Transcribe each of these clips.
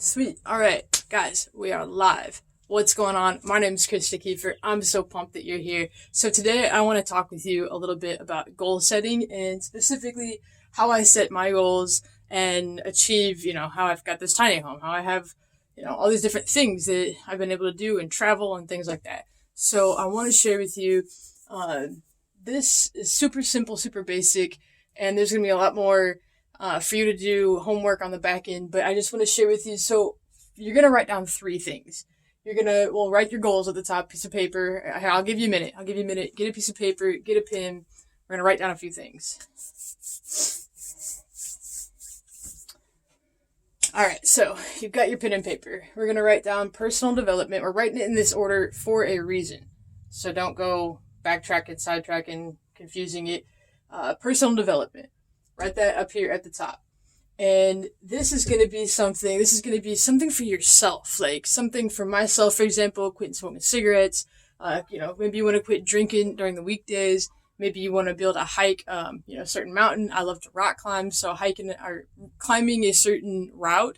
Sweet. All right, guys, we are live. What's going on? My name is Krista Kiefer. I'm so pumped that you're here. So today I want to talk with you a little bit about goal setting and specifically how I set my goals and achieve, how I've got this tiny home, how I have, all these different things that I've been able to do and travel and things like that. So I want to share with you, uh, this is super simple, super basic, and there's going to be a lot more for you to do homework on the back end, but I just want to share with you. So you're going to write down three things. You're going to, write your goals at the top, piece of paper. I'll give you a minute. Get a piece of paper, get a pen. We're going to write down a few things. All right, so you've got your pen and paper. We're going to write down personal development. We're writing it in this order for a reason. So don't go backtracking, sidetracking, confusing it. Personal development. Write that up here at the top. And this is going to be something for yourself, like something for myself, for example, quitting smoking cigarettes. Maybe you want to quit drinking during the weekdays. Maybe you want to build a hike, a certain mountain. I love to rock climb, so hiking or climbing a certain route.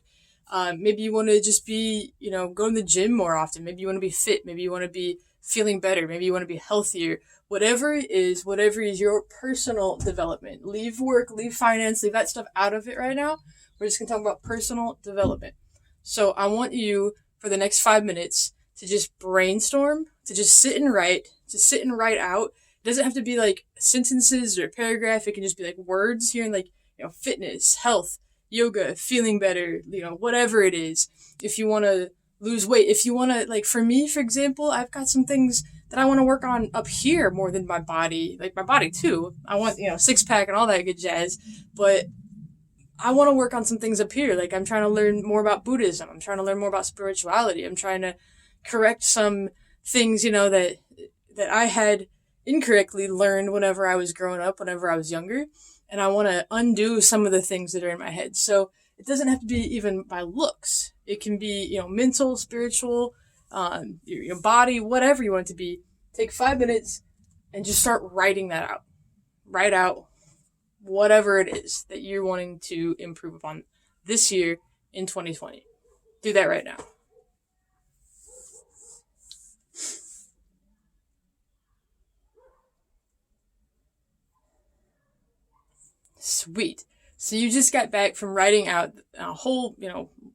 Maybe you want to just be, go to the gym more often. Maybe you want to be fit. Maybe you want to be feeling better. Maybe you want to be healthier. Whatever is your personal development. Leave work, leave finance, leave that stuff out of it right now. We're just going to talk about personal development. So I want you for the next 5 minutes to just brainstorm, to just sit and write out. It doesn't have to be like sentences or a paragraph. It can just be like words here and like, fitness, health, yoga, feeling better, whatever it is. If you want to lose weight, if you want to, like for me, for example, I've got some things that I want to work on up here more than my body, like my body too. I want, six pack and all that good jazz, but I want to work on some things up here. Like I'm trying to learn more about Buddhism. I'm trying to learn more about spirituality. I'm trying to correct some things, that I had incorrectly learned whenever I was growing up, whenever I was younger. And I want to undo some of the things that are in my head. So it doesn't have to be even by looks. It can be, mental, spiritual, your body, whatever you want it to be. Take 5 minutes and just start writing that out. Write out whatever it is that you're wanting to improve upon this year in 2020. Do that right now. Sweet. So you just got back from writing out a whole,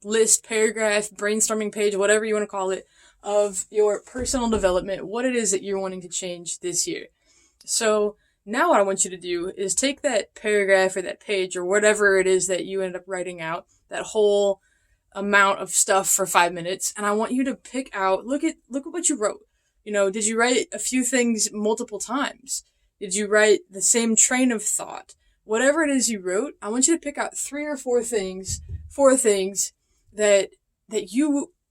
list, paragraph, brainstorming page, whatever you want to call it, of your personal development, what it is that you're wanting to change this year. So now what I want you to do is take that paragraph or that page or whatever it is that you end up writing out, that whole amount of stuff for 5 minutes, and I want you to pick out, look at what you wrote. Did you write a few things multiple times? Did you write the same train of thought? Whatever it is you wrote, I want you to pick out three or four things that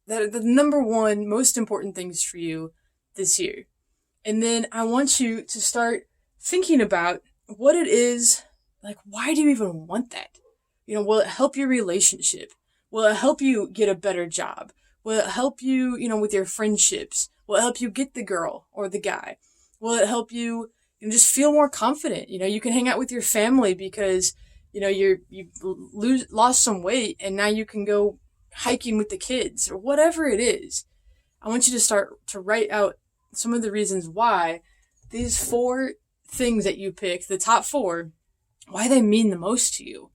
are the number one most important things for you this year. And then I want you to start thinking about what it is, like, why do you even want that? Will it help your relationship? Will it help you get a better job? Will it help you, with your friendships? Will it help you get the girl or the guy? Will it help you just feel more confident? You can hang out with your family because, you've lost some weight and now you can go hiking with the kids or whatever it is. I want you to start to write out some of the reasons why these four things that you picked, the top four, why they mean the most to you.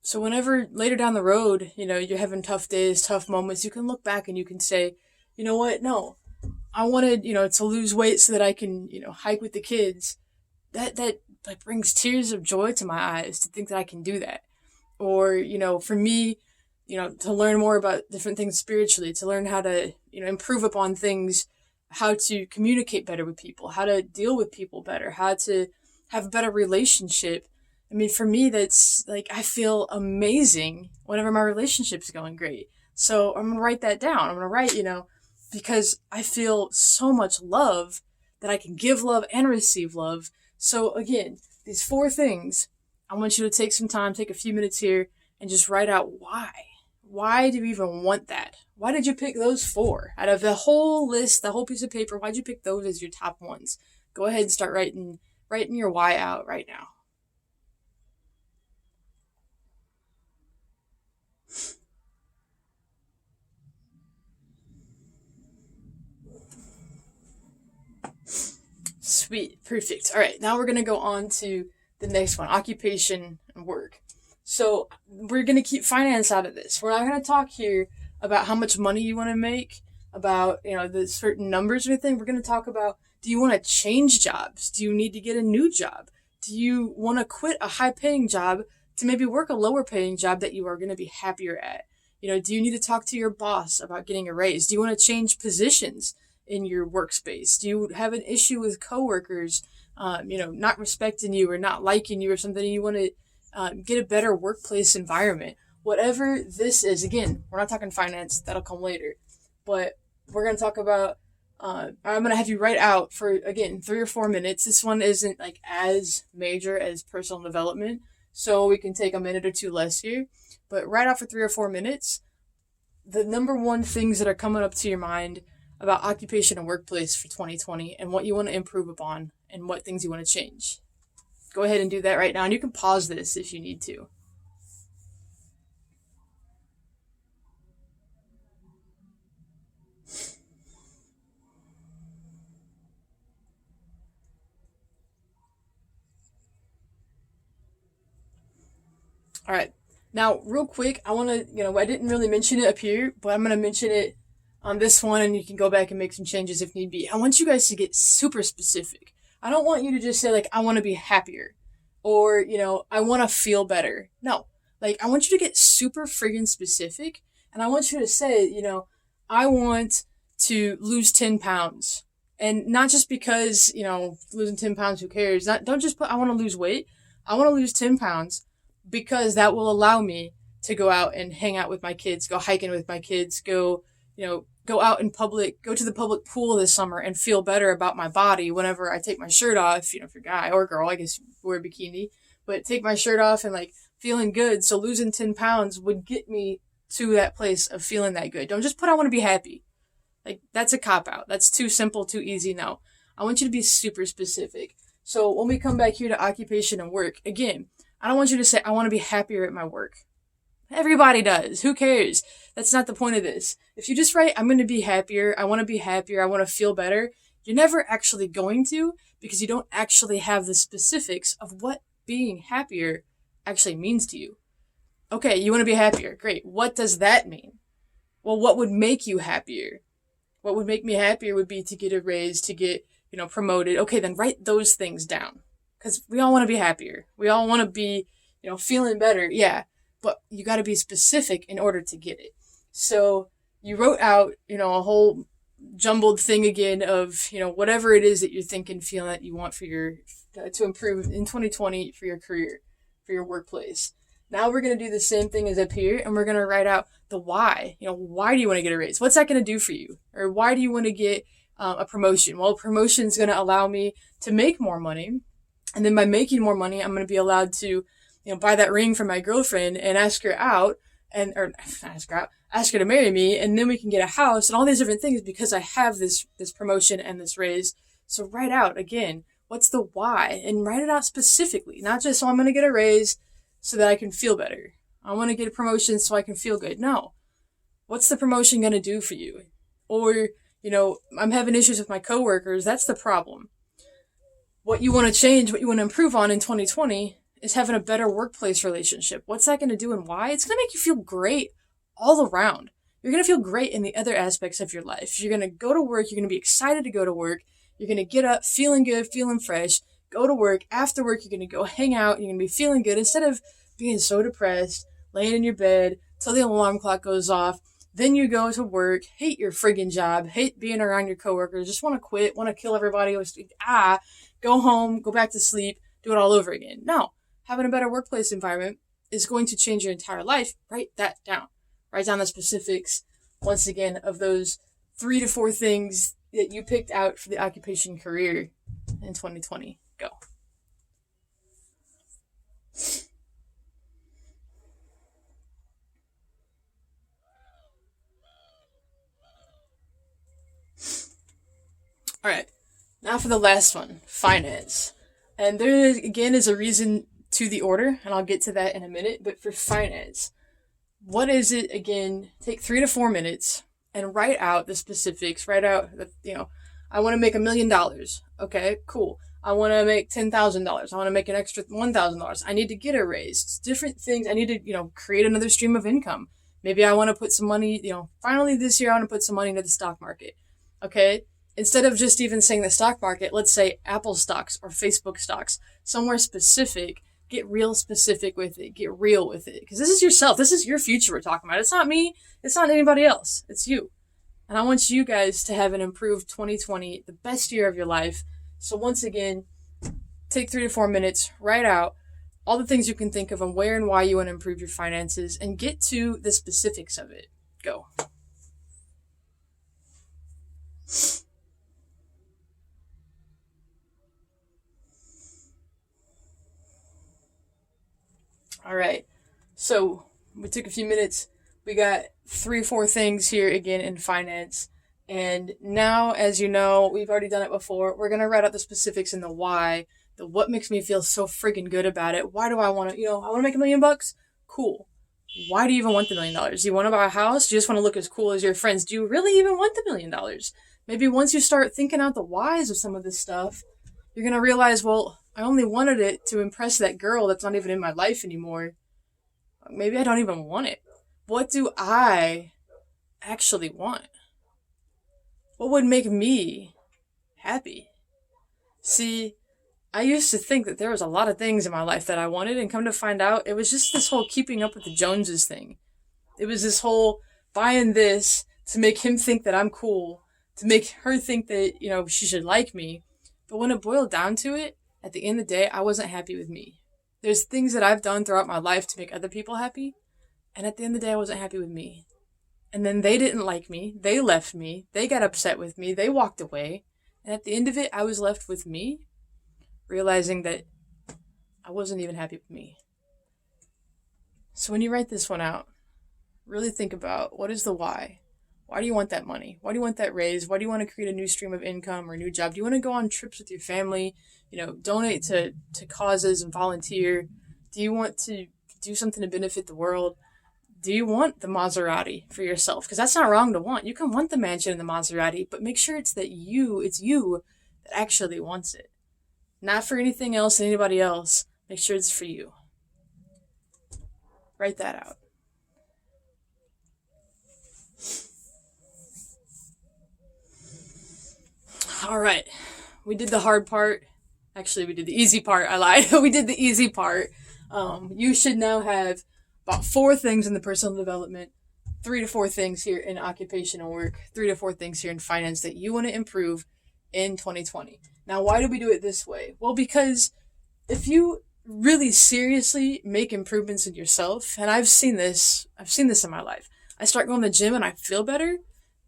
So whenever later down the road, you're having tough days, tough moments, you can look back and you can say, you know what? No, I wanted, to lose weight so that I can, hike with the kids. That like brings tears of joy to my eyes to think that I can do that. Or, for me, to learn more about different things spiritually, to learn how to, improve upon things, how to communicate better with people, how to deal with people better, how to have a better relationship. I mean, for me, that's like, I feel amazing whenever my relationship's going great. So I'm going to write that down. I'm going to write, because I feel so much love that I can give love and receive love. So again, these four things, I want you to take some time, take a few minutes here and just write out why. Why do you even want that? Why did you pick those four? Out of the whole list, the whole piece of paper, why'd you pick those as your top ones? Go ahead and start writing your why out right now. Sweet. Perfect. All right. Now we're going to go on to the next one, occupation and work. So we're going to keep finance out of this. We're not going to talk here about how much money you want to make, about, the certain numbers or anything. We're going to talk about, do you want to change jobs? Do you need to get a new job? Do you want to quit a high paying job to maybe work a lower paying job that you are going to be happier at? Do you need to talk to your boss about getting a raise? Do you want to change positions in your workspace? Do you have an issue with coworkers, not respecting you or not liking you or something? You want to get a better workplace environment. Whatever this is, again, we're not talking finance, that'll come later. But we're going to talk about, I'm going to have you write out for, again, 3 or 4 minutes. This one isn't like as major as personal development, so we can take a minute or two less here. But write out for 3 or 4 minutes the number one things that are coming up to your mind about occupation and workplace for 2020 and what you want to improve upon and what things you want to change. Go ahead and do that right now, and you can pause this if you need to. All right. Now, real quick, I want to, I didn't really mention it up here, but I'm going to mention it on this one, and you can go back and make some changes if need be. I want you guys to get super specific. I don't want you to just say, like, I want to be happier, or, I want to feel better. No. Like, I want you to get super friggin' specific, and I want you to say, I want to lose 10 pounds. And not just because, losing 10 pounds, who cares? Don't just put, I want to lose weight. I want to lose 10 pounds because that will allow me to go out and hang out with my kids, go hiking with my kids, go out in public, go to the public pool this summer and feel better about my body whenever I take my shirt off, if you're a guy or girl, I guess wear a bikini, but take my shirt off and like feeling good. So losing 10 pounds would get me to that place of feeling that good. Don't just put, I want to be happy. Like, that's a cop out. That's too simple, too easy. No, I want you to be super specific. So when we come back here to occupation and work, again, I don't want you to say, I want to be happier at my work. Everybody does. Who cares? That's not the point of this. If you just write, I'm going to be happier, I want to be happier, I want to feel better, you're never actually going to, because you don't actually have the specifics of what being happier actually means to you. Okay, you want to be happier. Great. What does that mean? Well, what would make you happier? What would make me happier would be to get a raise, to get, promoted. Okay, then write those things down. Because we all want to be happier. We all want to be, feeling better. Yeah. But you got to be specific in order to get it. So you wrote out, a whole jumbled thing again of, whatever it is that you're thinking, feeling that you want for to improve in 2020 for your career, for your workplace. Now we're going to do the same thing as up here, and we're going to write out the why. Why do you want to get a raise? What's that going to do for you? Or why do you want to get a promotion? Well, a promotion is going to allow me to make more money. And then by making more money, I'm going to be allowed to, buy that ring for my girlfriend and ask her out, ask her to marry me, and then we can get a house and all these different things because I have this promotion and this raise. So write out, again, what's the why? And write it out specifically, not just, I'm going to get a raise so that I can feel better. I want to get a promotion so I can feel good. No. What's the promotion going to do for you? Or, I'm having issues with my coworkers. That's the problem. What you want to change, what you want to improve on in 2020 is having a better workplace relationship. What's that going to do and why? It's going to make you feel great all around. You're going to feel great in the other aspects of your life. You're going to go to work. You're going to be excited to go to work. You're going to get up feeling good, feeling fresh, go to work. After work, you're going to go hang out. You're going to be feeling good instead of being so depressed, laying in your bed till the alarm clock goes off. Then you go to work, hate your friggin' job, hate being around your coworkers, just want to quit, want to kill everybody, go home, go back to sleep, do it all over again. No, having a better workplace environment is going to change your entire life. Write that down. Write down the specifics, once again, of those 3 to 4 things that you picked out for the occupation career in 2020. Go. All right, now for the last one, finance. And there, again, is a reason to the order, and I'll get to that in a minute. But for finance, what is it, again? Take 3 to 4 minutes and write out the specifics. Write out that, I want to make $1,000,000. Okay, cool. I want to make $10,000. I want to make an extra $1,000. I need to get a raise. It's different things. I need to, create another stream of income. Maybe I want to put some money, finally this year I want to put some money into the stock market. Okay? Instead of just even saying the stock market, let's say Apple stocks or Facebook stocks, somewhere specific. Get real specific with it. Get real with it. Because this is yourself. This is your future we're talking about. It's not me. It's not anybody else. It's you. And I want you guys to have an improved 2020, the best year of your life. So once again, take 3 to 4 minutes, write out all the things you can think of on where and why you want to improve your finances, and get to the specifics of it. Go. All right. So we took a few minutes. We got 3 or 4 things here again in finance. And now, as you know, we've already done it before. We're going to write out the specifics and the why, the what makes me feel so freaking good about it. Why do I want to, I want to make $1,000,000? Cool. Why do you even want the $1,000,000? Do you want to buy a house? Do you just want to look as cool as your friends? Do you really even want the $1,000,000? Maybe once you start thinking out the whys of some of this stuff, you're going to realize, well, I only wanted it to impress that girl that's not even in my life anymore. Maybe I don't even want it. What do I actually want? What would make me happy? See, I used to think that there was a lot of things in my life that I wanted, and come to find out, it was just this whole keeping up with the Joneses thing. It was this whole buying this to make him think that I'm cool, to make her think that, she should like me. But when it boiled down to it, at the end of the day, I wasn't happy with me. There's things that I've done throughout my life to make other people happy, and at the end of the day, I wasn't happy with me. And then they didn't like me, they left me, they got upset with me, they walked away, and at the end of it, I was left with me, realizing that I wasn't even happy with me. So when you write this one out, really think about, what is the why? Why do you want that money? Why do you want that raise? Why do you want to create a new stream of income or a new job? Do you want to go on trips with your family? Donate to causes and volunteer? Do you want to do something to benefit the world? Do you want the Maserati for yourself? Because that's not wrong to want. You can want the mansion and the Maserati, but make sure it's you that actually wants it. Not for anything else, anybody else. Make sure it's for you. Write that out. All right. We did the hard part. Actually, we did the easy part. I lied. We did the easy part. You should now have about 4 things in the personal development, 3 to 4 things here in occupational work, 3 to 4 things here in finance that you want to improve in 2020. Now, why do we do it this way? Well, because if you really seriously make improvements in yourself, and I've seen this in my life. I start going to the gym and I feel better,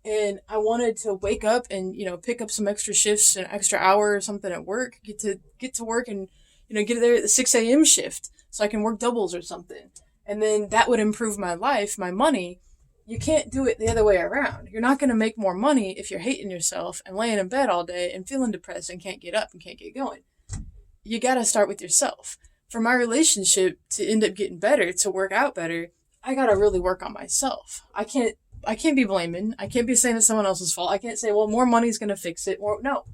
and I wanted to wake up and, pick up some extra shifts, an extra hour or something at work, get to work and, get there at the 6 a.m. shift so I can work doubles or something. And then that would improve my life, my money. You can't do it the other way around. You're not going to make more money if you're hating yourself and laying in bed all day and feeling depressed and can't get up and can't get going. You got to start with yourself. For my relationship to end up getting better, to work out better, I got to really work on myself. I can't be blaming. I can't be saying it's someone else's fault. I can't say, well, more money's going to fix it. No.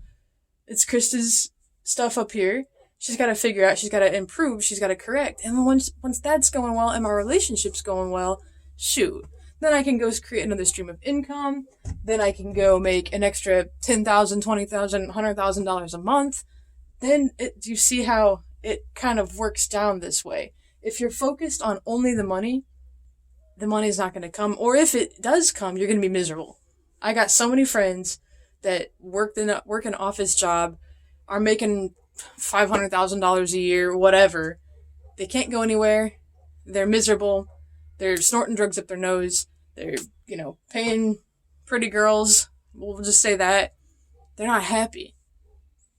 It's Krista's stuff up here. She's got to figure out, she's got to improve, she's got to correct. And then once that's going well and my relationship's going well, shoot. Then I can go create another stream of income. Then I can go make an extra $10,000, $20,000, $100,000 a month. Then do you see how it kind of works down this way? If you're focused on only the money's not going to come. Or if it does come, you're going to be miserable. I got so many friends that work an office job, are making $500,000 a year, whatever. They can't go anywhere. They're miserable. They're snorting drugs up their nose. They're, paying pretty girls. We'll just say that. They're not happy.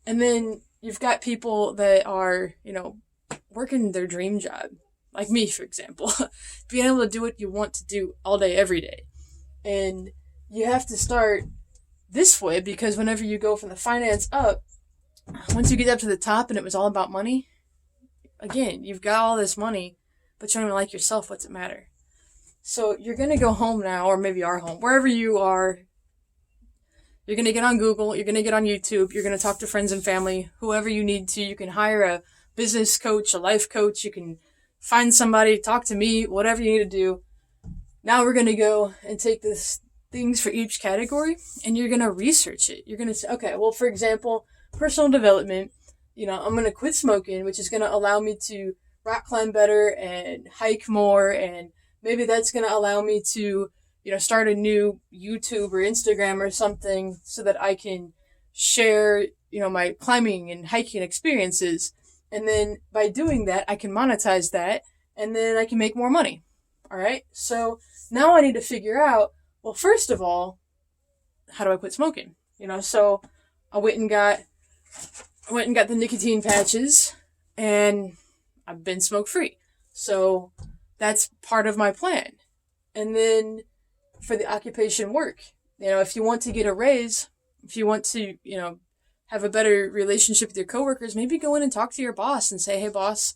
And then you've got people that are, working their dream job. Like me, for example. Being able to do what you want to do all day, every day. And you have to start this way, because whenever you go from the finance up, once you get up to the top and it was all about money, again, you've got all this money, but you don't even like yourself. What's it matter? So you're going to go home now, or maybe our home, wherever you are. You're going to get on Google. You're going to get on YouTube. You're going to talk to friends and family, whoever you need to. You can hire a business coach, a life coach. You can find somebody, talk to me, whatever you need to do. Now we're going to go and take this things for each category, and you're going to research it. You're going to say, okay, well, for example, personal development, I'm going to quit smoking, which is going to allow me to rock climb better and hike more. And maybe that's going to allow me to, start a new YouTube or Instagram or something so that I can share, my climbing and hiking experiences. And then by doing that, I can monetize that, and then I can make more money. All right. So now I need to figure out, well, first of all, how do I quit smoking? So I went and got the nicotine patches, and I've been smoke free. So that's part of my plan. And then for the occupation work, if you want to get a raise, if you want to, have a better relationship with your coworkers, maybe go in and talk to your boss and say, hey boss,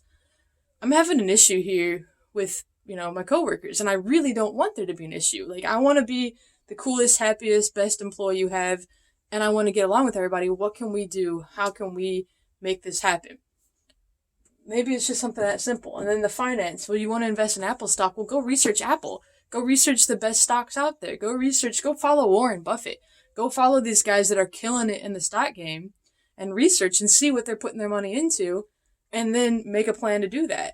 I'm having an issue here with, my coworkers, and I really don't want there to be an issue. Like, I want to be the coolest, happiest, best employee you have, and I want to get along with everybody. What can we do? How can we make this happen? Maybe it's just something that simple. And then the finance. Well, you want to invest in Apple stock? Well, go research Apple. Go research the best stocks out there. Go follow Warren Buffett. Go follow these guys that are killing it in the stock game and research and see what they're putting their money into, and then make a plan to do that.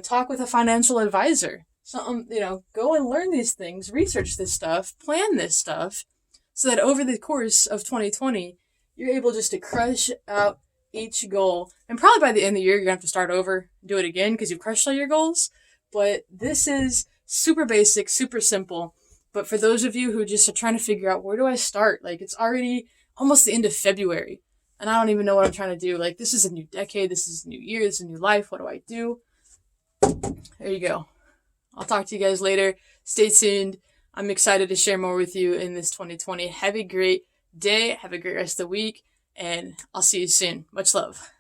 Talk with a financial advisor. Go and learn these things, research this stuff, plan this stuff, so that over the course of 2020, you're able just to crush out each goal. And probably by the end of the year, you're going to have to start over and do it again because you've crushed all your goals. But this is super basic, super simple. But for those of you who just are trying to figure out, where do I start? Like, it's already almost the end of February, and I don't even know what I'm trying to do. Like, this is a new decade. This is a new year. This is a new life. What do I do? There you go. I'll talk to you guys later. Stay tuned. I'm excited to share more with you in this 2020. Have a great day. Have a great rest of the week. And I'll see you soon. Much love.